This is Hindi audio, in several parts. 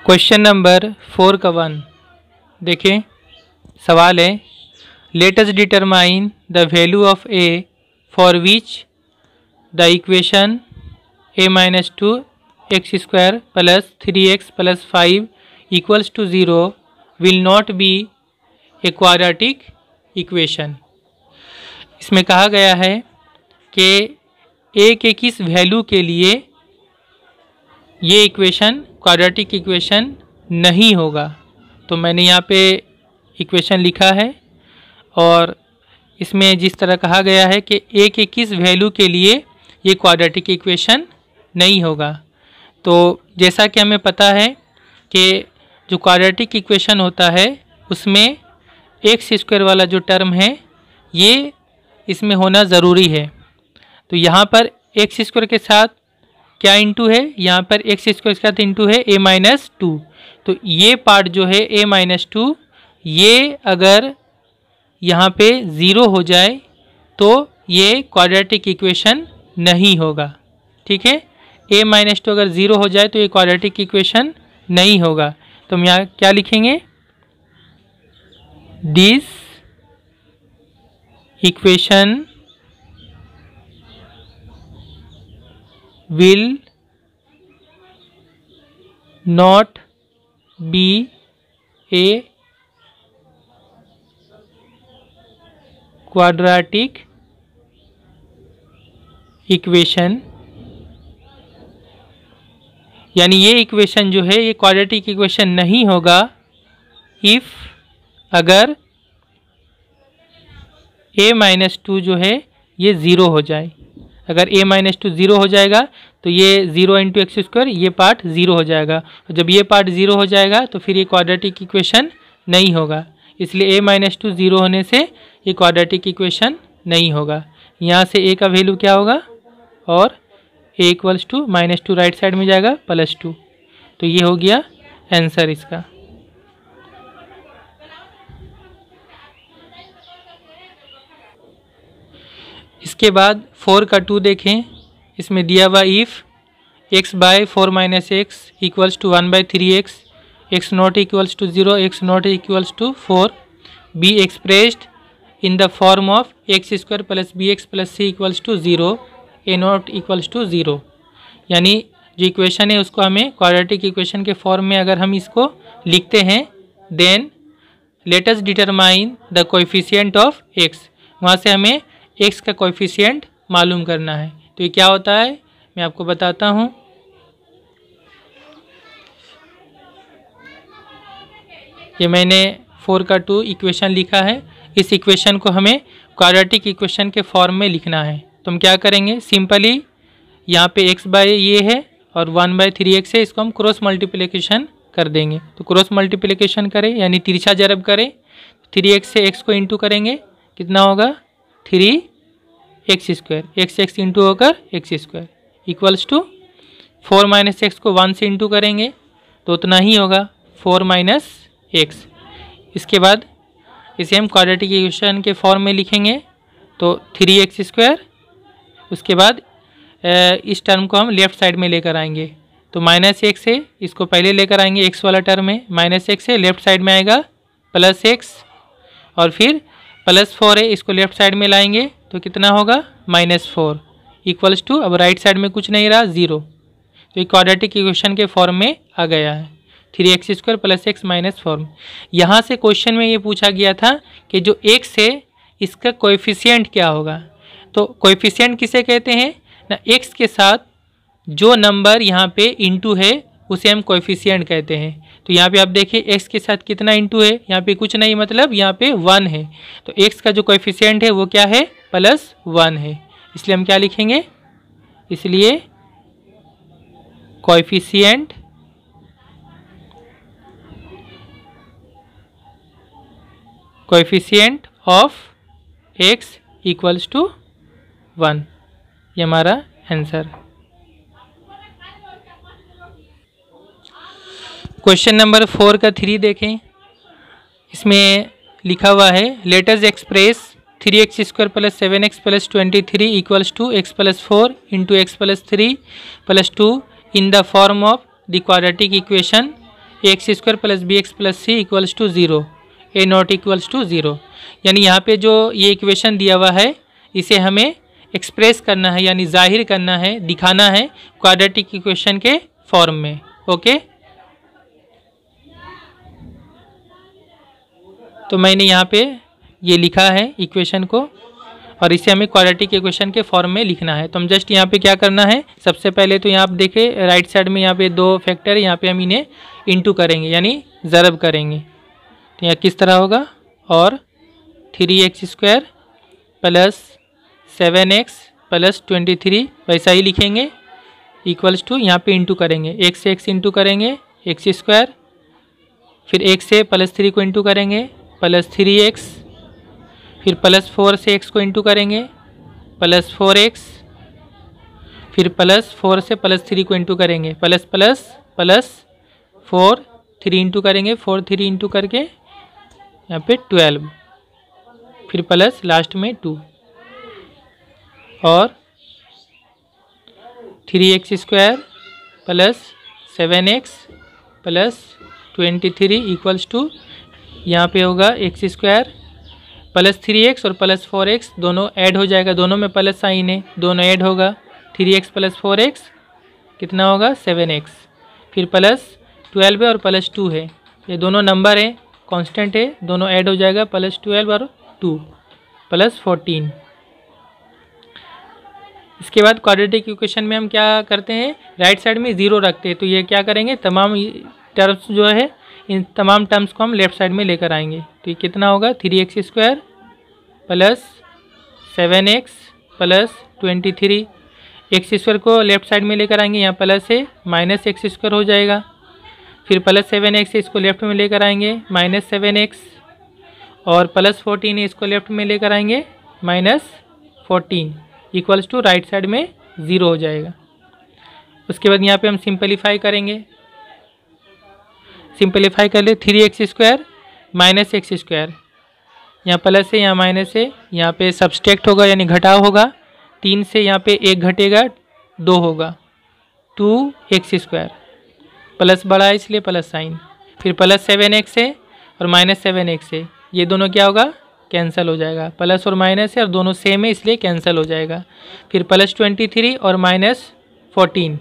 क्वेश्चन नंबर 4 का 1 देखें। सवाल है, let us determine the value of A for which the equation a minus 2 X square plus 3x plus 5 equals to 0 will not be a quadratic equation. इसमें कहा गया है कि a के किस वैल्यू के लिए ये इक्वेशन क्वाड्रेटिक इक्वेशन नहीं होगा। तो मैंने यहाँ पे इक्वेशन लिखा है और इसमें जिस तरह कहा गया है कि a के किस वैल्यू के लिए ये क्वाड्रेटिक इक्वेशन नहीं होगा। तो जैसा कि हमें पता है कि जो क्वाड्रेटिक इक्वेशन होता है उसमें एक्स स्क्वायर वाला जो टर्म है ये इसमें होना ज़रूरी है। तो यहाँ पर एक्स स्क्वायर के साथ क्या इंटू है, यहाँ पर एक्स स्क्वायर के साथ इंटू है a माइनस 2। तो ये पार्ट जो है a माइनस 2 ये अगर यहाँ पे ज़ीरो हो जाए तो ये क्वाड्रेटिक इक्वेशन नहीं होगा। ठीक है, a माइनस 2 अगर ज़ीरो हो जाए तो ये क्वाड्रेटिक इक्वेशन नहीं होगा। तो हम यहाँ क्या लिखेंगे, this equation will not be a quadratic equation. यानी ये इक्वेशन जो है ये क्वाड्रेटिक इक्वेशन नहीं होगा इफ़ अगर a माइनस 2 जो है ये ज़ीरो हो जाए। अगर a माइनस 2 ज़ीरो हो जाएगा तो ये 0 इंटू एक्स स्क्वायर ये पार्ट ज़ीरो हो जाएगा। और जब ये पार्ट ज़ीरो हो जाएगा तो फिर ये क्वाड्रेटिक इक्वेशन नहीं होगा। इसलिए a माइनस 2 ज़ीरो होने से ये क्वाड्रेटिक इक्वेशन नहीं होगा। यहाँ से a का वैल्यू क्या होगा और a equals to minus 2 right side में जाएगा प्लस 2। तो ये हो गया आंसर इसका। इसके बाद 4 का 2 देखें। इसमें दिया हुआ if x by 4 minus X equals to 1 by 3x X not equals to 0 X not equals to 4 be expressed in the form of x square plus B x plus C equals to 0 A not equals to 0। यानी जो इक्वेशन है उसको हमें क्वाड्रेटिक इक्वेशन के फॉर्म में अगर हम इसको लिखते हैं then let us determine the coefficient of X. वहाँ से हमें एक्स का कोएफिशिएंट मालूम करना है। तो ये क्या होता है मैं आपको बताता हूँ। ये मैंने 4 का 2 इक्वेशन लिखा है। इस इक्वेशन को हमें क्वाड्रेटिक इक्वेशन के फॉर्म में लिखना है। तो हम क्या करेंगे, सिंपली यहाँ पे x बाय ये है और 1 बाई 3x है, इसको हम क्रॉस मल्टीप्लिकेशन कर देंगे। तो क्रॉस मल्टीप्लिकेशन करें यानी तिरछा जरब करें, 3x से x को इंटू करेंगे, कितना होगा 3x स्क्वायर, x इंटू होकर X square equals to 4 minus x को 1 से इंटू करेंगे तो उतना ही होगा 4 माइनस एक्स। इसके बाद इसे हम क्वाड्रेटिक इक्वेशन के फॉर्म में लिखेंगे तो 3x स्क्वायर। उसके बाद इस टर्म को हम लेफ़्ट साइड में लेकर आएंगे तो माइनस एक्स है, इसको पहले लेकर आएंगे एक्स वाला टर्म है, माइनस एक्स है, लेफ्ट साइड में आएगा प्लस एक्स और फिर प्लस 4 है, इसको लेफ्ट साइड में लाएंगे तो कितना होगा माइनस 4 इक्वल्स टू अब राइट साइड में कुछ नहीं रहा 0। तो ये क्वाड्रेटिक इक्वेशन के फॉर्म में आ गया है 3x square plus x minus 4। यहाँ से क्वेश्चन में ये पूछा गया था कि जो x है इसका कोएफिशिएंट क्या होगा। तो कोएफिशिएंट किसे कहते हैं ना, x के साथ जो नंबर यहाँ पे इंटू है उसे हम कोएफिशिएंट कहते हैं। तो यहाँ पे आप देखिए x के साथ कितना इंटू है, यहाँ पे कुछ नहीं मतलब यहाँ पे 1 है। तो x का जो कोएफिशिएंट है वो क्या है +1 है। इसलिए हम क्या लिखेंगे, इसलिए coefficient of x equals to 1। ये हमारा आंसर। क्वेश्चन नंबर 4 का 3 देखें। इसमें लिखा हुआ है let us express 3x square plus 7x plus 23 equals to x plus 4 into X plus 3 plus 2 in the form of the quadratic equation X square plus B x plus C equals to 0, A not equals to 0। यानी यहाँ पे जो ये इक्वेशन दिया हुआ है इसे हमें एक्सप्रेस करना है, यानी जाहिर करना है, दिखाना है क्वाड्रेटिक इक्वेशन के फॉर्म में। ओके, तो मैंने यहाँ पे ये लिखा है इक्वेशन को, और इसे हमें क्वाड्रेटिक इक्वेशन के फॉर्म में लिखना है। तो हम जस्ट यहाँ पे क्या करना है, सबसे पहले तो यहाँ आप देखें राइट साइड में यहाँ पे दो फैक्टर है, यहाँ पे हम इन्हें इंटू करेंगे यानी ज़रब करेंगे। तो यहाँ किस तरह होगा, और 3x square plus 7x plus 23 वैसा ही लिखेंगे, इक्वल्स टू यहाँ पे इंटू करेंगे, x से x इंटू करेंगे एक्स स्क्वायर, फिर x से प्लस 3 को इंटू करेंगे प्लस 3x, फिर प्लस 4 से x को इंटू करेंगे प्लस 4x, फिर प्लस 4 से प्लस 3 को इंटू करेंगे प्लस प्लस प्लस 4, 3 इंटू करेंगे 4 3 इंटू करके यहाँ पे 12, फिर प्लस लास्ट में 2, और 3x square plus 7x plus 23 equals to यहाँ पे होगा एक्स स्क्वायर प्लस 3x और प्लस 4x दोनों ऐड हो जाएगा, दोनों में प्लस साइन है, दोनों ऐड होगा, 3x प्लस 4x कितना होगा 7x, फिर प्लस 12 है और प्लस 2 है, ये दोनों नंबर है कांस्टेंट है, दोनों ऐड हो जाएगा प्लस 12 और 2 प्लस 14। इसके बाद क्वाड्रेटिक इक्वेशन में हम क्या करते हैं, राइट साइड में 0 रखते हैं, तो ये क्या करेंगे, तमाम टर्म्स जो है इन तमाम टर्म्स को हम लेफ्ट साइड में लेकर आएंगे। तो ये कितना होगा 3x square plus 7x plus 23, x square को लेफ्ट साइड में लेकर आएंगे, यहाँ प्लस है माइनस एक्स स्क्वायर हो जाएगा, फिर प्लस 7x इसको लेफ्ट में लेकर आएंगे माइनस 7x, और प्लस 14 है इसको लेफ्ट में लेकर आएंगे minus 14 equals to right side में 0 हो जाएगा। उसके बाद यहाँ पे हम सिंपलीफाई करेंगे, सिंपलीफाई कर ले 3x square minus x square, यहाँ प्लस है यहाँ माइनस है, यहाँ पे सब्सट्रैक्ट होगा यानी घटाव होगा, 3 से यहाँ पे 1 घटेगा 2 होगा, 2x स्क्वायर प्लस बड़ा है इसलिए प्लस साइन, फिर प्लस 7x है और माइनस 7x है, ये दोनों क्या होगा कैंसिल हो जाएगा, प्लस और माइनस है और दोनों सेम है इसलिए कैंसिल हो जाएगा, फिर प्लस 23 और माइनस 14,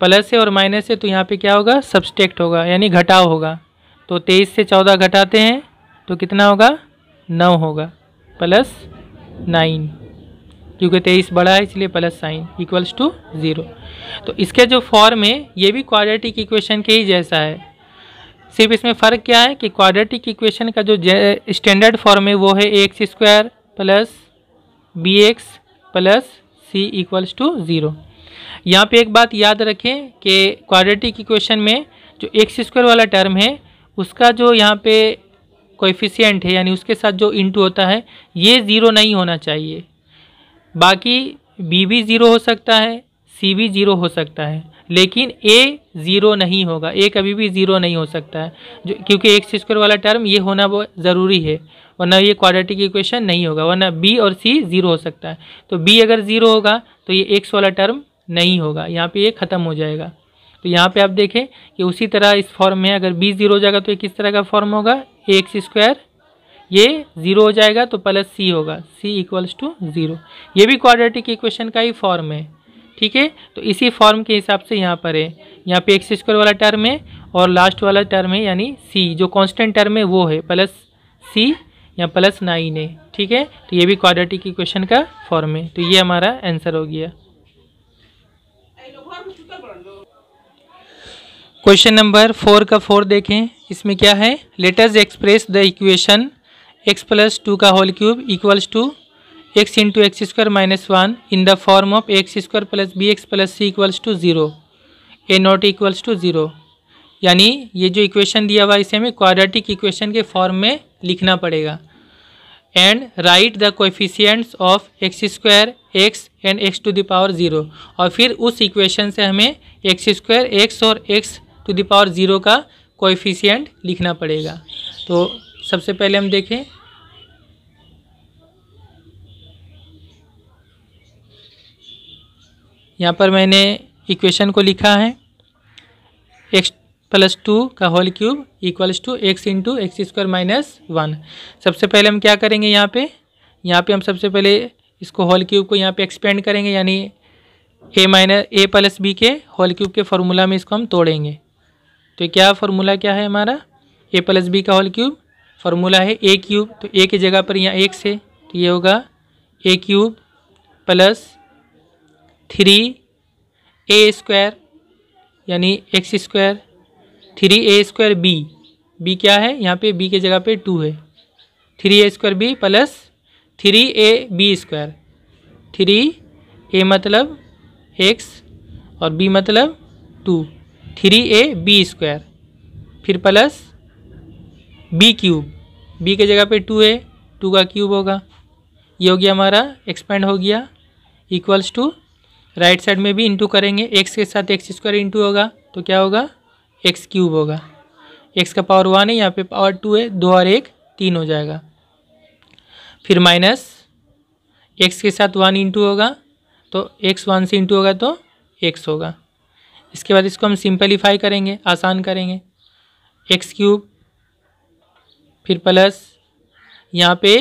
प्लस है और माइनस है तो यहाँ पे क्या होगा सब्सट्रैक्ट होगा यानी घटाव होगा, तो 23 से 14 घटाते हैं तो कितना होगा 9 होगा प्लस 9, क्योंकि 23 बड़ा है इसलिए प्लस साइन इक्वल्स टू 0। तो इसके जो फॉर्म है ये भी क्वाड्रेटिक इक्वेशन के ही जैसा है, सिर्फ इसमें फ़र्क क्या है कि क्वाड्रेटिक इक्वेशन का जो स्टैंडर्ड फॉर्म है वो है x square plus B x plus C equals to 0। यहाँ पे एक बात याद रखें कि क्वाड्रेटिक इक्वेशन में जो एक्स स्क्वायर वाला टर्म है उसका जो यहाँ पे कोएफिशिएंट है यानी उसके साथ जो इंटू होता है ये 0 नहीं होना चाहिए, बाकी बी भी 0 हो सकता है, सी भी 0 हो सकता है, लेकिन ए 0 नहीं होगा, ए कभी भी 0 नहीं हो सकता है, जो क्योंकि एक्स स्क्वायर वाला टर्म ये होना वो ज़रूरी है, वरना ये क्वाड्रेटिक इक्वेशन नहीं होगा, वरना बी और सी 0 हो सकता है। तो बी अगर 0 होगा तो ये एक्स वाला टर्म नहीं होगा, यहाँ पे ये ख़त्म हो जाएगा। तो यहाँ पे आप देखें कि उसी तरह इस फॉर्म में अगर बी 0 हो जाएगा तो ये किस तरह का फॉर्म होगा, एक्स स्क्वायर ये 0 हो जाएगा तो प्लस सी होगा, सी इक्वल्स टू 0। ये भी क्वाड्रेटिक इक्वेशन का ही फॉर्म है, ठीक है। तो इसी फॉर्म के हिसाब से यहाँ पर है, यहाँ पे एक्स स्क्वायर वाला टर्म है और लास्ट वाला टर्म है यानी सी, जो कांस्टेंट टर्म है वो है प्लस सी या प्लस 9 है, ठीक है। तो ये भी क्वाड्रेटिक इक्वेशन का फॉर्म है, तो ये हमारा आंसर हो गया। क्वेश्चन नंबर 4 का 4 देखें, इसमें क्या है, let us express the equation x plus 2 का whole cube equals to x into x square minus 1 in the form of x square plus B x plus C equals to 0, A not equals to 0। यानी ये जो इक्वेशन दिया हुआ है इसे हमें क्वाड्रेटिक इक्वेशन के फॉर्म में लिखना पड़ेगा। And write the coefficients of x square x and x to the power 0, और फिर उस इक्वेशन से हमें एक्स स्क्वायर एक्स और एक्स टू द पावर 0 का कोएफिशिएंट लिखना पड़ेगा। तो सबसे पहले हम देखें, यहाँ पर मैंने इक्वेशन को लिखा है, एक्स प्लस 2 का whole cube equals to x into x square minus 1। सबसे पहले हम क्या करेंगे, यहाँ पे हम सबसे पहले इसको होल क्यूब को यहाँ पे एक्सपेंड करेंगे, यानी ए प्लस बी के होल क्यूब के फॉर्मूला में इसको हम तोड़ेंगे। तो क्या फार्मूला क्या है हमारा, ए प्लस बी का होल क्यूब फार्मूला है ए क्यूब, तो ए की जगह पर यहाँ एक्स है, तो ये होगा a cube plus 3a square यानी x square 3a square b क्या है, यहाँ पे b की जगह पे 2 है, 3a square B plus 3ab square, 3a मतलब x और b मतलब 2, 3ab स्क्वायर, फिर प्लस b क्यूब, b की जगह पे 2 है, 2 का क्यूब होगा, ये हो गया हमारा एक्सपेंड हो गया, इक्वल्स टू राइट साइड में भी इंटू करेंगे, x के साथ एक्स स्क्वायर इंटू होगा तो क्या होगा एक्स क्यूब होगा, x का पावर 1 है, यहाँ पे पावर 2 है, 2 और 1 3 हो जाएगा, फिर माइनस x के साथ 1 इंटू होगा तो x 1 से इंटू होगा तो x होगा। इसके बाद इसको हम सिंपलीफाई करेंगे, आसान करेंगे, एक्स क्यूब फिर प्लस यहाँ पे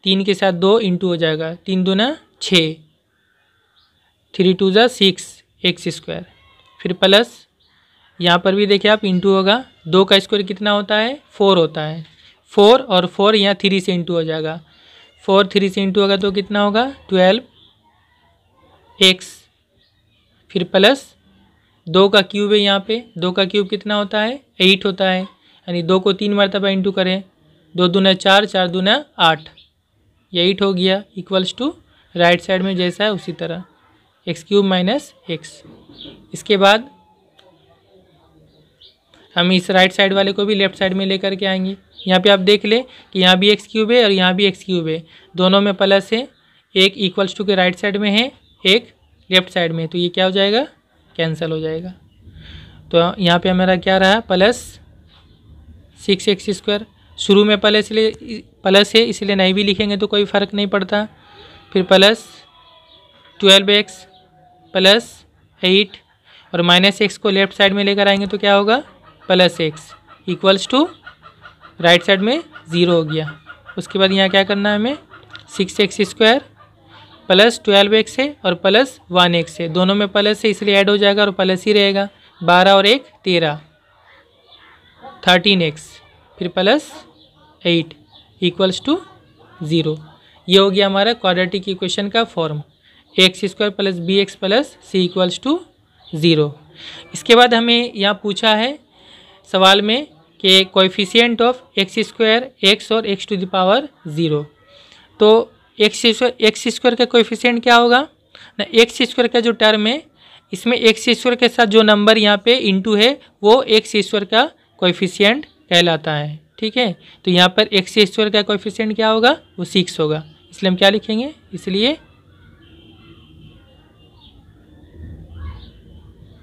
3 के साथ 2 इंटू हो जाएगा, 3 दूना 6, 3 2 जा 6 एक्स स्क्वायर, फिर प्लस यहाँ पर भी देखिए आप इंटू होगा, 2 का स्क्वायर कितना होता है 4 होता है, 4 और 4 यहाँ 3 से इंटू हो जाएगा, 4 3 से इंटू होगा तो कितना होगा 12 एक्स, फिर प्लस 2 का क्यूब है, यहाँ पे 2 का क्यूब कितना होता है 8 होता है, यानी 2 को 3 मरतबा इंटू करें, 2 दूना 4, 4 दूना 8, ये 8 हो गया, इक्वल्स टू राइट साइड में जैसा है उसी तरह एक्स क्यूब माइनस एक्स। इसके बाद हम इस राइट साइड वाले को भी लेफ्ट साइड में लेकर के आएंगे, यहाँ पे आप देख ले कि यहाँ भी एक्स क्यूब है और यहाँ भी एक्स क्यूब है, दोनों में प्लस है, एक इक्वल्स टू के राइट साइड में है, एक लेफ्ट साइड में, तो ये क्या हो जाएगा कैंसिल हो जाएगा। तो यहाँ पे हमारा क्या रहा प्लस 6 एक्स स्क्वायर, शुरू में प्लस है इसलिए नहीं भी लिखेंगे तो कोई फ़र्क नहीं पड़ता, फिर प्लस 12x प्लस 8 और माइनस एक्स को लेफ्ट साइड में लेकर आएंगे तो क्या होगा plus x equals to right side में 0 हो गया। उसके बाद यहाँ क्या करना है हमें 6x स्क्वायर प्लस 12x है और प्लस 1x है, दोनों में प्लस है इसलिए ऐड हो जाएगा और प्लस ही रहेगा, 12 और 1 13 13x फिर प्लस 8 इक्वल्स टू 0। ये हो गया हमारा क्वाड्रेटिक इक्वेशन का form, x square plus B x plus C equals to 0। इसके बाद हमें यहाँ पूछा है सवाल में कि coefficient of x square x और एक्स टू द पावर 0, तो एक्स स्क्वायर का कोएफिशिएंट क्या होगा ना, एक्स स्क्वायर का जो टर्म है इसमें एक्स स्क्वायर के साथ जो नंबर यहाँ पे इंटू है वो एक्स स्क्वायर का कोएफिशिएंट कहलाता है, ठीक है। तो यहाँ पर एक्स स्क्वायर का कोएफिशिएंट क्या होगा वो 6 होगा, इसलिए हम क्या लिखेंगे, इसलिए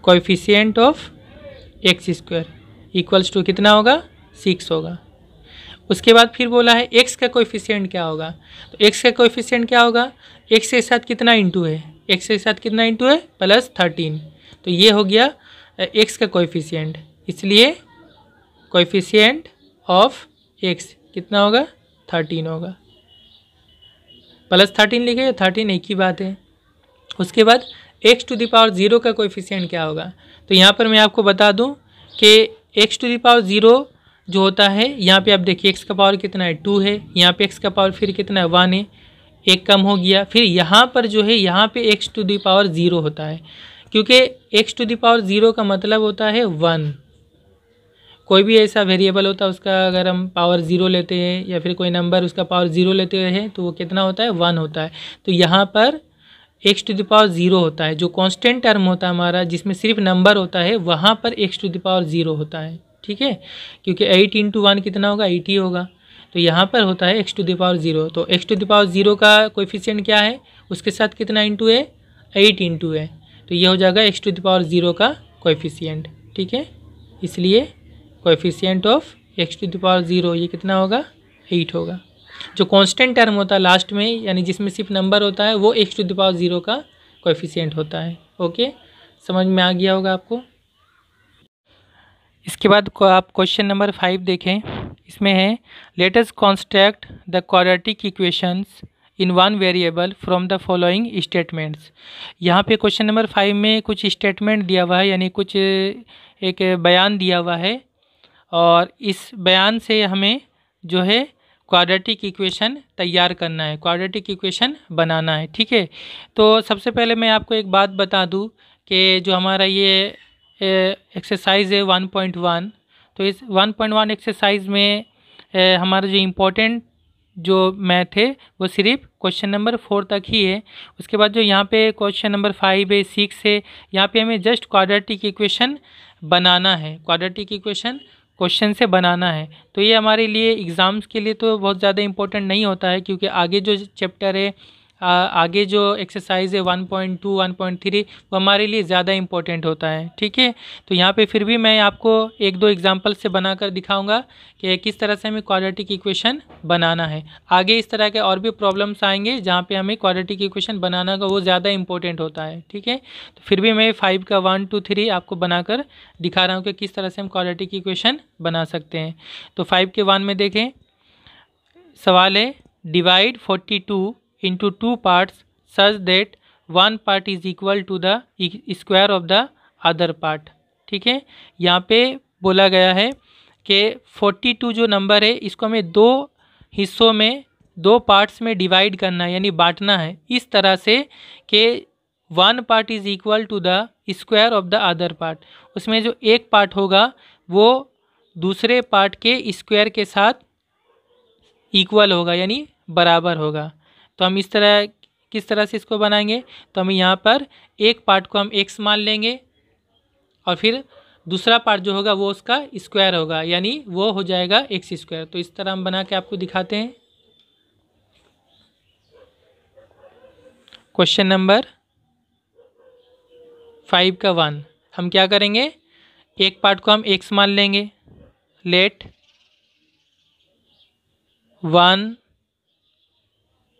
coefficient of x square equals to कितना होगा 6 होगा। उसके बाद फिर बोला है एक्स का कोएफिशिएंट क्या होगा, तो एक्स का कोएफिशिएंट क्या होगा, एक्स के साथ कितना इंटू है, एक्स के साथ कितना इंटू है प्लस 13, तो ये हो गया एक्स का कोएफिशिएंट, इसलिए कोएफिशिएंट ऑफ एक्स कितना होगा 13 होगा, प्लस 13 लिखे 13 एक ही बात है। उसके बाद एक्स टू द पावर 0 का कोएफिशिएंट क्या होगा, तो यहाँ पर मैं आपको बता दूँ कि एक्स टू द पावर 0 जो होता है, यहाँ पे आप देखिए एक्स का पावर कितना है 2 है, यहाँ पे एक्स का पावर फिर कितना है 1 है, एक कम हो गया, फिर यहाँ पर जो है यहाँ पे एक्स टू द पावर 0 होता है, क्योंकि एक्स टू द पावर 0 का मतलब होता है 1, कोई भी ऐसा वेरिएबल होता है उसका अगर हम पावर 0 लेते हैं या फिर कोई नंबर उसका पावर 0 लेते हैं तो वो कितना होता है 1 होता है। तो यहाँ पर एक्स टू द पावर 0 होता है, जो कांस्टेंट टर्म होता है हमारा जिसमें सिर्फ नंबर होता है वहाँ पर एक्स टू द पावर 0 होता है, ठीक है, क्योंकि 8 इंटू 1 कितना होगा 80 होगा, तो यहाँ पर होता है एक्स टू द पावर 0। तो एक्स टू द पावर 0 का कोएफिशिएंट क्या है, उसके साथ कितना इंटू है 8 इंटू है, तो ये हो जाएगा एक्स टू द पावर 0 का कोएफिशिएंट, ठीक है। इसलिए coefficient of x to the power 0 ये कितना होगा 8 होगा। जो कांस्टेंट टर्म होता है लास्ट में यानी जिसमें सिर्फ नंबर होता है वो एक्स टू द पावर 0 का कोएफिशिएंट होता है। ओके, समझ में आ गया होगा आपको। इसके बाद को आप क्वेश्चन नंबर 5 देखें। इसमें है let us construct the quadratic equations in one variable from the following statements. यहाँ पे क्वेश्चन नंबर 5 में कुछ स्टेटमेंट दिया हुआ है, यानी कुछ एक बयान दिया हुआ है, और इस बयान से हमें जो है क्वाड्रेटिक इक्वेशन तैयार करना है, क्वाड्रेटिक इक्वेशन बनाना है। ठीक है, तो सबसे पहले मैं आपको एक बात बता दूं कि जो हमारा ये एक्सरसाइज है 1.1, तो इस 1.1 एक्सरसाइज में हमारा जो इम्पोर्टेंट जो मैथ है वो सिर्फ क्वेश्चन नंबर 4 तक ही है। उसके बाद जो यहाँ पे क्वेश्चन नंबर 5 है, 6 है, यहाँ पे हमें जस्ट क्वाड्रेटिक इक्वेशन बनाना है, क्वाड्रेटिक इक्वेशन क्वेश्चन से बनाना है। तो ये हमारे लिए एग्ज़ाम्स के लिए तो बहुत ज़्यादा इम्पोर्टेंट नहीं होता है, क्योंकि आगे जो चैप्टर है, आगे जो एक्सरसाइज है 1.2, 1.3 वो हमारे लिए ज़्यादा इम्पोर्टेंट होता है। ठीक है, तो यहाँ पे फिर भी मैं आपको एक दो एग्जांपल से बनाकर दिखाऊंगा कि किस तरह से हमें क्वाड्रेटिक इक्वेशन बनाना है। आगे इस तरह के और भी प्रॉब्लम्स आएंगे जहाँ पे हमें क्वाड्रेटिक इक्वेशन बनाना का वो ज़्यादा इंपॉर्टेंट होता है। ठीक है, तो फिर भी मैं 5 का 1, 2, 3 आपको बनाकर दिखा रहा हूँ कि किस तरह से हम क्वाड्रेटिक इक्वेशन बना सकते हैं। तो 5 के 1 में देखें, सवाल है divide 42 into 2 parts such that one part is equal to the square of the other part। ठीक है, यहाँ पे बोला गया है कि 42 जो नंबर है इसको हमें दो हिस्सों में, दो पार्ट्स में डिवाइड करना है, यानी बांटना है इस तरह से कि one part is equal to the square of the other part. उसमें जो एक पार्ट होगा वो दूसरे पार्ट के स्क्वायर के साथ इक्वल होगा, यानी बराबर होगा। तो हम इस तरह किस तरह से इसको बनाएंगे, तो हम यहाँ पर एक पार्ट को हम x मान लेंगे और फिर दूसरा पार्ट जो होगा वो उसका स्क्वायर होगा, यानी वो हो जाएगा x स्क्वायर। तो इस तरह हम बना के आपको दिखाते हैं। क्वेश्चन नंबर 5 का 1 हम क्या करेंगे, एक पार्ट को हम x मान लेंगे, let 1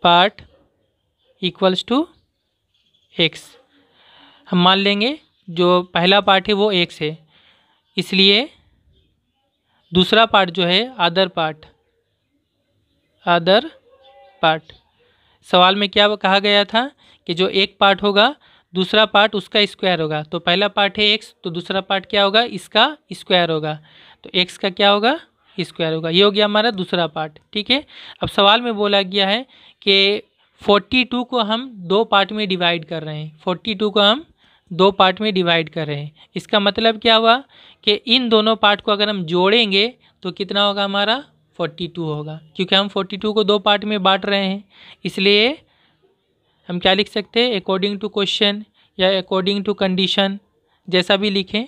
part equals to x। हम मान लेंगे जो पहला पार्ट है वो x है, इसलिए दूसरा पार्ट जो है अदर पार्ट। सवाल में क्या कहा गया था कि जो एक पार्ट होगा दूसरा पार्ट उसका स्क्वायर होगा। तो पहला पार्ट है x, तो दूसरा पार्ट क्या होगा, इसका स्क्वायर होगा, तो x का क्या होगा, स्क्वायर होगा। ये हो गया हमारा दूसरा पार्ट। ठीक है, अब सवाल में बोला गया है कि 42 को हम दो पार्ट में डिवाइड कर रहे हैं, 42 को हम दो पार्ट में डिवाइड कर रहे हैं। इसका मतलब क्या हुआ कि इन दोनों पार्ट को अगर हम जोड़ेंगे तो कितना होगा, हमारा 42 होगा, क्योंकि हम 42 को दो पार्ट में बांट रहे हैं। इसलिए हम क्या लिख सकते हैं, अकॉर्डिंग टू क्वेश्चन या अकॉर्डिंग टू कंडीशन, जैसा भी लिखें।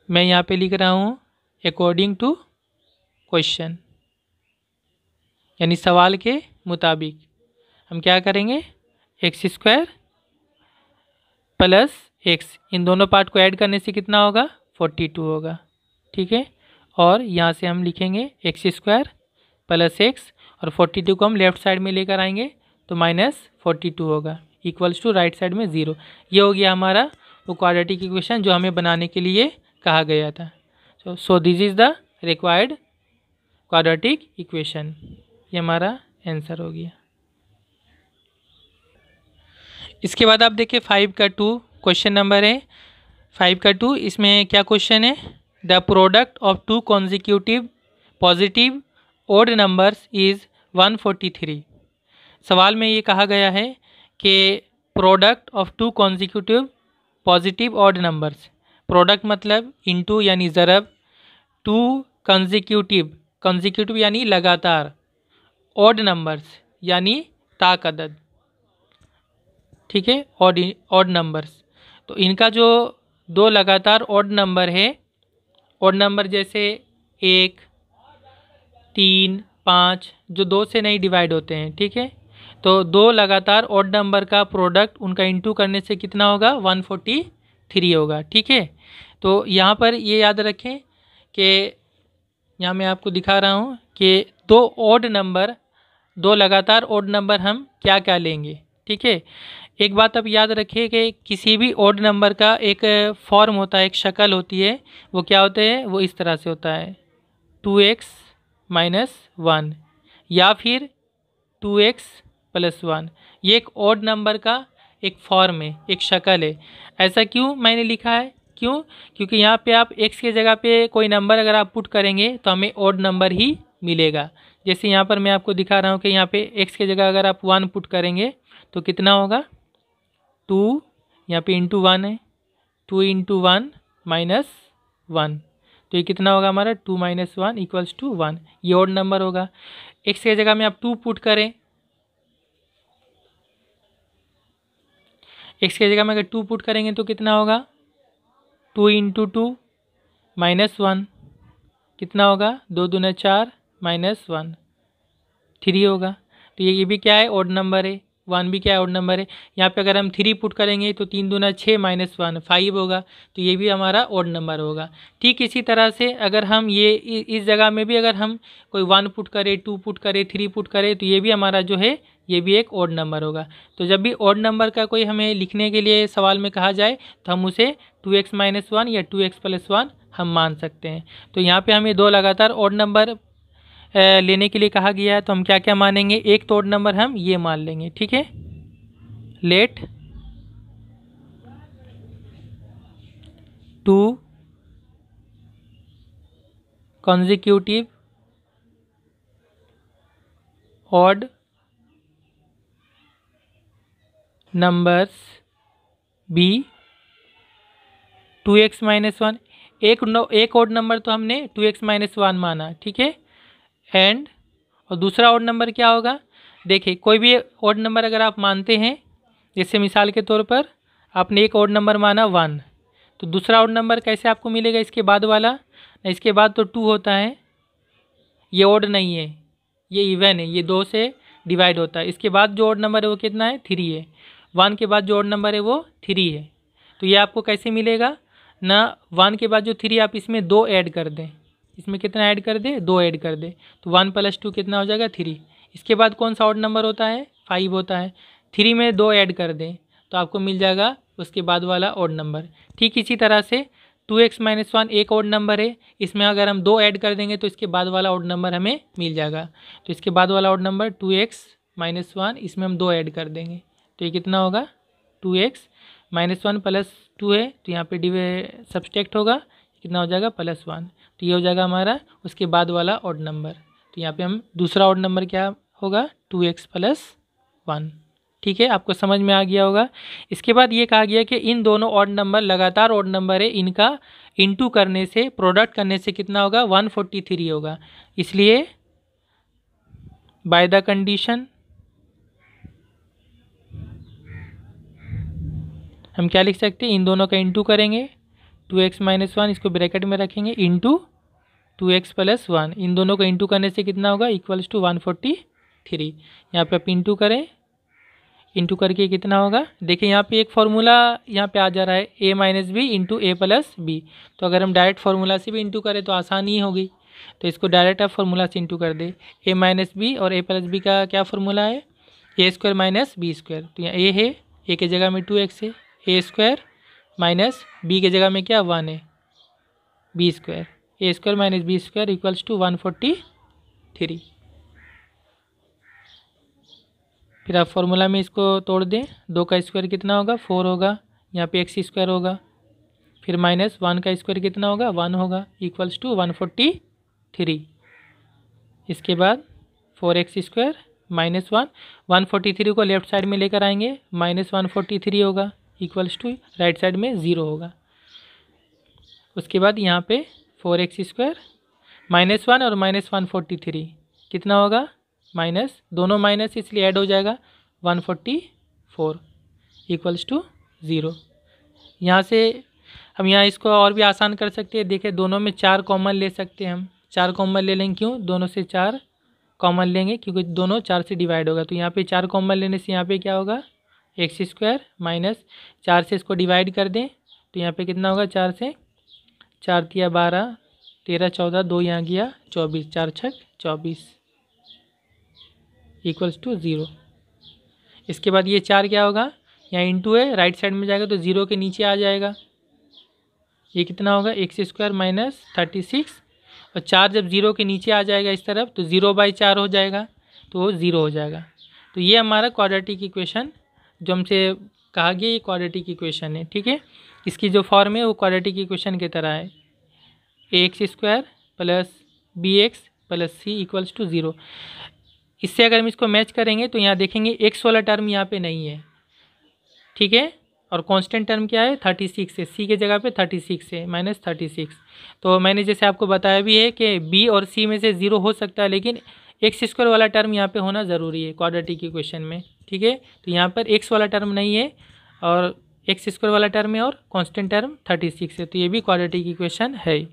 मैं यहाँ पे लिख रहा हूँ अकॉर्डिंग टू क्वेश्चन, यानी सवाल के मुताबिक हम क्या करेंगे, एक्स स्क्वायर प्लस एक्स, इन दोनों पार्ट को ऐड करने से कितना होगा, 42 होगा। ठीक है, और यहाँ से हम लिखेंगे एक्स स्क्वायर प्लस एक्स, और 42 को हम लेफ़्ट साइड में लेकर आएंगे तो -42 होगा, इक्वल्स टू राइट साइड में 0। ये हो गया हमारा वो क्वाड्रेटिक इक्वेशन जो हमें बनाने के लिए कहा गया था। So this is the required quadratic equation. ये हमारा आंसर हो गया। इसके बाद आप देखिए 5 का 2 क्वेश्चन नंबर है, 5 का 2। इसमें क्या क्वेश्चन है, the product of two consecutive positive odd numbers is 143। सवाल में ये कहा गया है कि product of two consecutive positive odd numbers, product मतलब इनटू यानी ज़रब, टू कंजिक्यूटिव यानी लगातार, ऑड नंबर्स यानी ताकदद। ठीक है, ऑड नंबर्स, तो इनका जो दो लगातार ऑड नंबर है, ऑड नंबर जैसे 1, 3, 5 जो 2 से नहीं डिवाइड होते हैं। ठीक है, तो दो लगातार ऑड नंबर का प्रोडक्ट उनका इंटू करने से कितना होगा, 143 होगा। ठीक है, तो यहाँ पर ये याद रखें कि यहाँ मैं आपको दिखा रहा हूँ कि दो ऑड नंबर, दो लगातार ऑड नंबर हम क्या क्या लेंगे। ठीक है, एक बात आप याद रखिए कि किसी भी ऑड नंबर का एक फॉर्म होता है, एक शक्ल होती है, वो क्या होते हैं, वो इस तरह से होता है 2x माइनस 1 या फिर 2x प्लस 1। ये एक ऑड नंबर का एक फॉर्म है, एक शक्ल है। ऐसा क्यों मैंने लिखा है, क्यों? क्योंकि यहाँ पे आप x के जगह पे कोई नंबर अगर आप पुट करेंगे तो हमें ऑड नंबर ही मिलेगा। जैसे यहाँ पर मैं आपको दिखा रहा हूँ कि यहाँ पे x के जगह अगर आप 1 पुट करेंगे तो कितना होगा, 2, यहाँ पे इंटू 1 है, 2 इंटू 1 माइनस 1, तो ये कितना होगा हमारा 2 माइनस 1 इक्वल्स टू 1। ये ऑड नंबर होगा। x के जगह में आप 2 पुट करें, x के जगह में अगर 2 पुट करेंगे तो कितना होगा, 2 इंटू 2 माइनस 1, कितना होगा, 2 दूना 4 माइनस 1, 3 होगा। तो ये भी क्या है, ऑड नंबर है। 1 भी क्या है, ऑड नंबर है। यहाँ पे अगर हम 3 पुट करेंगे तो 3 दूना 6 माइनस 1 5 होगा, तो ये भी हमारा ऑड नंबर होगा। ठीक इसी तरह से अगर हम ये इस जगह में भी अगर हम कोई 1 पुट करें, 2 पुट करें, 3 पुट करें, तो ये भी हमारा जो है ये भी एक ऑड नंबर होगा। तो जब भी ऑड नंबर का कोई हमें लिखने के लिए सवाल में कहा जाए तो हम उसे 2x माइनस 1 या 2x प्लस 1 हम मान सकते हैं। तो यहाँ पे हमें 2 लगातार ऑड नंबर लेने के लिए कहा गया है, तो हम क्या क्या मानेंगे, एक तो ऑड नंबर हम ये मान लेंगे। ठीक है, let 2 consecutive odd numbers be 2x minus 1। एक ऑड नंबर तो हमने 2x माइनस 1 माना, ठीक है, एंड और दूसरा ऑड नंबर क्या होगा। देखिए कोई भी ऑड नंबर अगर आप मानते हैं, जैसे मिसाल के तौर पर आपने एक ऑड नंबर माना 1, तो दूसरा ऑड नंबर कैसे आपको मिलेगा, इसके बाद वाला, इसके बाद तो 2 होता है, ये ऑड नहीं है, ये इवन है, ये 2 से डिवाइड होता है। इसके बाद जो ऑड नंबर है वो कितना है, 3 है। 1 के बाद जो ऑड नंबर है वो 3 है। तो ये आपको कैसे मिलेगा ना, 1 के बाद जो 3 आप इसमें 2 ऐड कर दें, इसमें कितना ऐड कर दे, 2 ऐड कर दे, तो 1 प्लस 2 कितना हो जाएगा, 3। इसके बाद कौन सा ऑड नंबर होता है, 5 होता है, 3 में 2 ऐड कर दें तो आपको मिल जाएगा उसके बाद वाला ऑड नंबर। ठीक इसी तरह से 2x माइनस 1 एक ऑड नंबर है, इसमें अगर हम 2 ऐड कर देंगे तो इसके बाद वाला ऑड नंबर हमें मिल जाएगा। तो इसके बाद वाला ऑड नंबर 2x माइनस 1, इसमें हम 2 ऐड कर देंगे तो ये कितना होगा, 2x माइनस 1 प्लस 2 है, तो यहाँ पे सब्सट्रैक्ट होगा, कितना हो जाएगा, +1, तो ये हो जाएगा हमारा उसके बाद वाला ऑड नंबर। तो यहाँ पे हम दूसरा ऑड नंबर क्या होगा, 2x प्लस 1। ठीक है, आपको समझ में आ गया होगा। इसके बाद ये कहा गया कि इन दोनों ऑड नंबर लगातार ऑड नंबर है, इनका इंटू करने से, प्रोडक्ट करने से कितना होगा, 143 होगा। इसलिए बाय द कंडीशन हम क्या लिख सकते हैं, इन दोनों का इंटू करेंगे, 2x माइनस 1 इसको ब्रैकेट में रखेंगे, इंटू 2x प्लस 1, इन दोनों का इंटू करने से कितना होगा, इक्वल्स टू 143। यहाँ पे आप इंटू करें, इंटू करके कितना होगा, देखिए यहाँ पे एक फार्मूला यहाँ पे आ जा रहा है, a minus b into a plus b. तो अगर हम डायरेक्ट फार्मूला से भी इंटू करें तो आसानी ही होगी, तो इसको डायरेक्ट आप फार्मूला से इंटू कर दे। a माइनस बी और a प्लस बी का क्या फार्मूला है, ए स्क्वायर माइनस बी स्क्वायर। तो यहाँ a है, a के जगह में 2x है, a स्क्वायर माइनस b के जगह में क्या 1 है, b square, a square minus b square equals to 143। फिर आप फार्मूला में इसको तोड़ दें, 2 का स्क्वायर कितना होगा, 4 होगा, यहाँ पे x स्क्वायर होगा, फिर माइनस 1 का स्क्वायर कितना होगा, 1 होगा, इक्वल्स टू 143। इसके बाद 4x स्क्वायर माइनस 1, 143 को लेफ्ट साइड में लेकर आएंगे, माइनस 143 होगा, इक्वल्स टू राइट साइड में 0 होगा। उसके बाद यहाँ पे 4x स्क्वायर माइनस 1 और माइनस 143 कितना होगा, माइनस, दोनों माइनस इसलिए ऐड हो जाएगा, 144 इक्वल्स टू 0। यहाँ से हम यहाँ इसको और भी आसान कर सकते हैं, देखिए दोनों में 4 कॉमन ले सकते हैं हम, 4 कॉमन ले लेंगे, क्यों, दोनों से 4 कॉमन लेंगे क्योंकि दोनों 4 से डिवाइड होगा। तो यहाँ पे 4 कॉमन लेने से यहाँ पे क्या होगा, एक्स स्क्वायर माइनस 4 से इसको डिवाइड कर दें तो यहाँ पे कितना होगा, 4 से 4 दिया 12, 13 14, 2 यहाँ गया 24, 4 छक 24 इक्वल्स टू 0। इसके बाद ये 4 क्या होगा, यहाँ इंटू है, राइट साइड में जाएगा तो 0 के नीचे आ जाएगा। ये कितना होगा, एक्स स्क्वायर माइनस 36, और 4 जब 0 के नीचे आ जाएगा इस तरफ तो 0/4 हो जाएगा, तो वो 0 हो जाएगा। तो ये हमारा क्वाड्रेटिक इक्वेशन जो हमसे कहा गया ये क्वाड्रेटिक इक्वेशन है। ठीक है, इसकी जो फॉर्म है वो क्वाड्रेटिक इक्वेशन की तरह है, ax square plus bx plus c equals to 0। इससे अगर हम इसको मैच करेंगे तो यहाँ देखेंगे x वाला टर्म यहाँ पे नहीं है। ठीक है, और कांस्टेंट टर्म क्या है, 36 है, c के जगह पे 36 है, -36। तो मैंने जैसे आपको बताया भी है कि b और c में से 0 हो सकता है, लेकिन एक्स स्क्वायर वाला टर्म यहाँ पे होना ज़रूरी है क्वाड्रेटिक इक्वेशन में। ठीक है, तो यहाँ पर x वाला टर्म नहीं है और एक्स स्क्वायर वाला टर्म है और कांस्टेंट टर्म 36 है, तो ये भी क्वाड्रेटिक इक्वेशन है।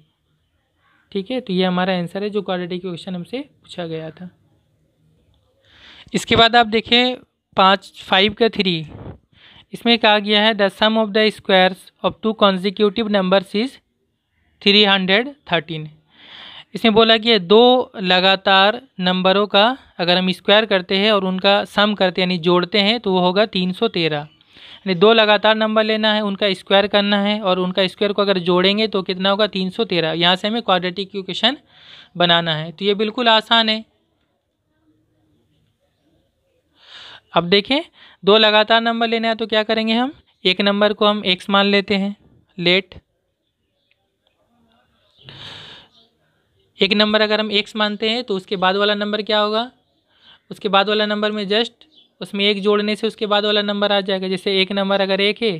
ठीक है, तो ये हमारा आंसर है जो क्वाड्रेटिक इक्वेशन हमसे पूछा गया था। इसके बाद आप देखें 5 का 3, इसमें कहा गया है the sum of the squares of 2 consecutive numbers is 313। इसमें बोला कि 2 लगातार नंबरों का अगर हम स्क्वायर करते हैं और उनका सम करते हैं यानी जोड़ते हैं तो वो होगा 313। यानी 2 लगातार नंबर लेना है, उनका स्क्वायर करना है और उनका स्क्वायर को अगर जोड़ेंगे तो कितना होगा, 313। यहाँ से हमें क्वाड्रेटिक इक्वेशन बनाना है, तो ये बिल्कुल आसान है। अब देखें 2 लगातार नंबर लेना है तो क्या करेंगे, हम एक नंबर को हम x मान लेते हैं, लेट एक नंबर अगर हम x मानते हैं तो उसके बाद वाला नंबर क्या होगा, उसके बाद वाला नंबर में जस्ट उसमें 1 जोड़ने से उसके बाद वाला नंबर आ जाएगा। जैसे एक नंबर अगर 1 है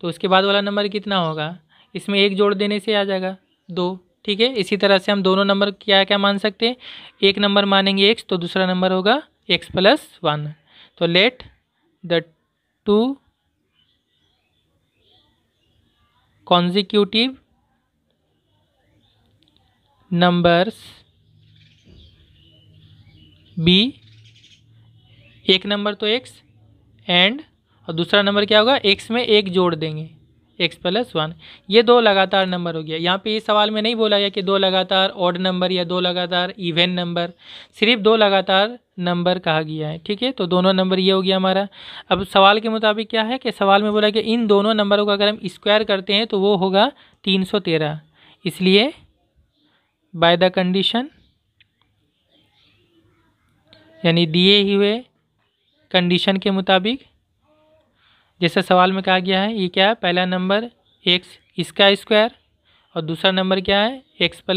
तो उसके बाद वाला नंबर कितना होगा, इसमें 1 जोड़ देने से आ जाएगा 2। ठीक है, इसी तरह से हम दोनों नंबर क्या क्या मान सकते हैं, एक नंबर मानेंगे x तो दूसरा नंबर होगा x + 1। तो let the 2 consecutive numbers be, एक नंबर तो x एंड और दूसरा नंबर क्या होगा, x में 1 जोड़ देंगे x + 1। ये 2 लगातार नंबर हो गया। यहाँ पे इस सवाल में नहीं बोला गया कि 2 लगातार ऑड नंबर या 2 लगातार इवन नंबर, सिर्फ 2 लगातार नंबर कहा गया है। ठीक है, तो दोनों नंबर ये हो गया हमारा। अब सवाल के मुताबिक क्या है कि सवाल में बोला कि इन दोनों नंबरों का अगर हम स्क्वायर करते हैं तो वो होगा 313। इसलिए बाय द कंडीशन यानी दिए हुए कंडीशन के मुताबिक, जैसा सवाल में कहा गया है, ये क्या है, पहला नंबर x इसका स्क्वायर और दूसरा नंबर क्या है x +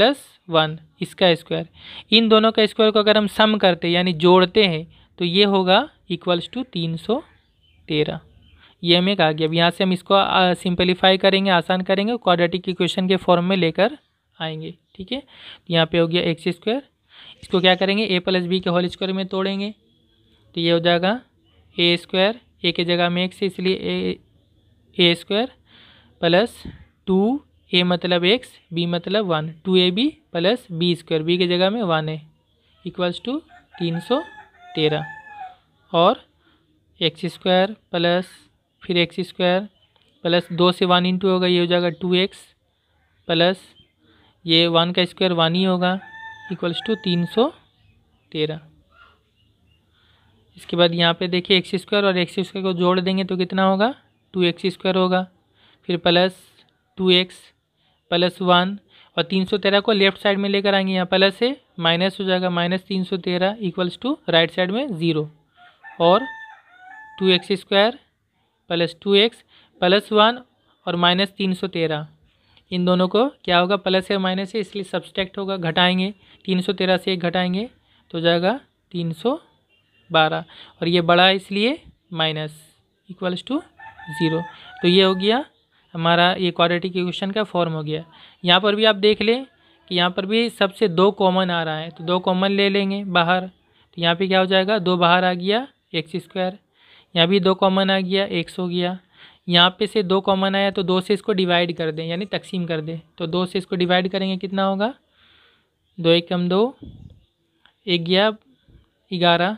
1 इसका स्क्वायर। इन दोनों का स्क्वायर को अगर हम सम करते यानी जोड़ते हैं तो ये होगा इक्वल्स टू 313। ये हमें कहा गया। अब यहाँ से हम इसको सिंपलीफाई करेंगे, आसान करेंगे, क्वाड्रेटिक इक्वेशन के फॉर्म में लेकर आएंगे। ठीक है, यहाँ पे हो गया एक्स स्क्वायर, इसको क्या करेंगे a + b के होल स्क्वायर में तोड़ेंगे तो ये हो जाएगा a स्क्वायर, a के जगह में x है इसलिए a स्क्वायर प्लस 2a मतलब x, b मतलब 1, 2ab plus b square, b के जगह में 1 है इक्वल्स टू 313। और एक्स स्क्वायर प्लस फिर एक्स स्क्वायर प्लस 2 से 1 इंटू होगा, ये हो जाएगा 2x प्लस ये 1 का स्क्वायर 1 ही होगा इक्वल्स टू 313। इसके बाद यहाँ पे देखिए एक्स स्क्वायर और एक्स स्क्वायर को जोड़ देंगे तो कितना होगा, 2x स्क्वायर होगा, फिर प्लस 2x प्लस 1 और 313 को लेफ्ट साइड में लेकर आएंगे, यहाँ प्लस है माइनस हो जाएगा, -313 इक्वल्स टू राइट साइड में 0 और 2x square plus 2x plus 1 और -313, इन दोनों को क्या होगा, प्लस है माइनस है इसलिए सब्सट्रैक्ट होगा, घटाएंगे 313 से 1 घटाएंगे तो जाएगा 312 और ये बड़ा इसलिए माइनस इक्वल्स टू 0। तो ये हो गया हमारा ये क्वाड्रेटिक इक्वेशन का फॉर्म हो गया। यहाँ पर भी आप देख लें कि यहाँ पर भी सबसे 2 कॉमन आ रहा है तो 2 कॉमन ले लेंगे बाहर, तो यहाँ पे क्या हो जाएगा, 2 बाहर आ गया एक्स स्क्वायर, यहाँ भी 2 कॉमन आ गया x हो गया, यहाँ पे से 2 कॉमन आया तो 2 से इसको डिवाइड कर दें यानी तकसीम कर दें, तो 2 से इसको डिवाइड करेंगे कितना होगा, 2 × 2 1 गया 11,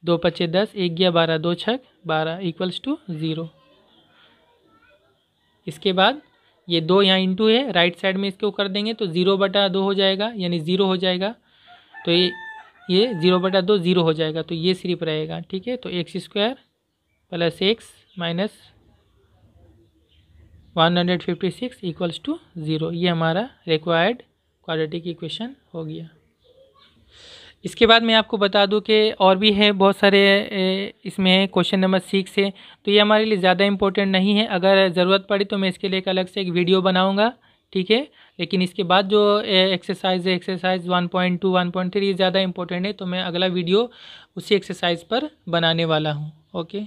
2 × 5 10, 1 गया 12, 2 × 6 12 इक्वल्स टू 0। इसके बाद ये 2 यहाँ इंटू है, राइट साइड में इसको कर देंगे तो 0/2 हो जाएगा यानी 0 हो जाएगा, तो ये 0/2 0 हो जाएगा तो ये सिर्फ रहेगा। ठीक है, तो x square plus x minus 156 equals to 0। ये हमारा रिक्वायर्ड क्वाड्रेटिक इक्वेशन हो गया। इसके बाद मैं आपको बता दूं कि और भी है बहुत सारे इसमें क्वेश्चन नंबर 6 है, तो ये हमारे लिए ज़्यादा इम्पोर्टेंट नहीं है। अगर ज़रूरत पड़ी तो मैं इसके लिए एक अलग से एक वीडियो बनाऊंगा, ठीक है। लेकिन इसके बाद जो एक्सरसाइज है, एक्सरसाइज 1.2 1.3, ये ज़्यादा इम्पोर्टेंट है, तो मैं अगला वीडियो उसी एक्सरसाइज पर बनाने वाला हूँ। ओके।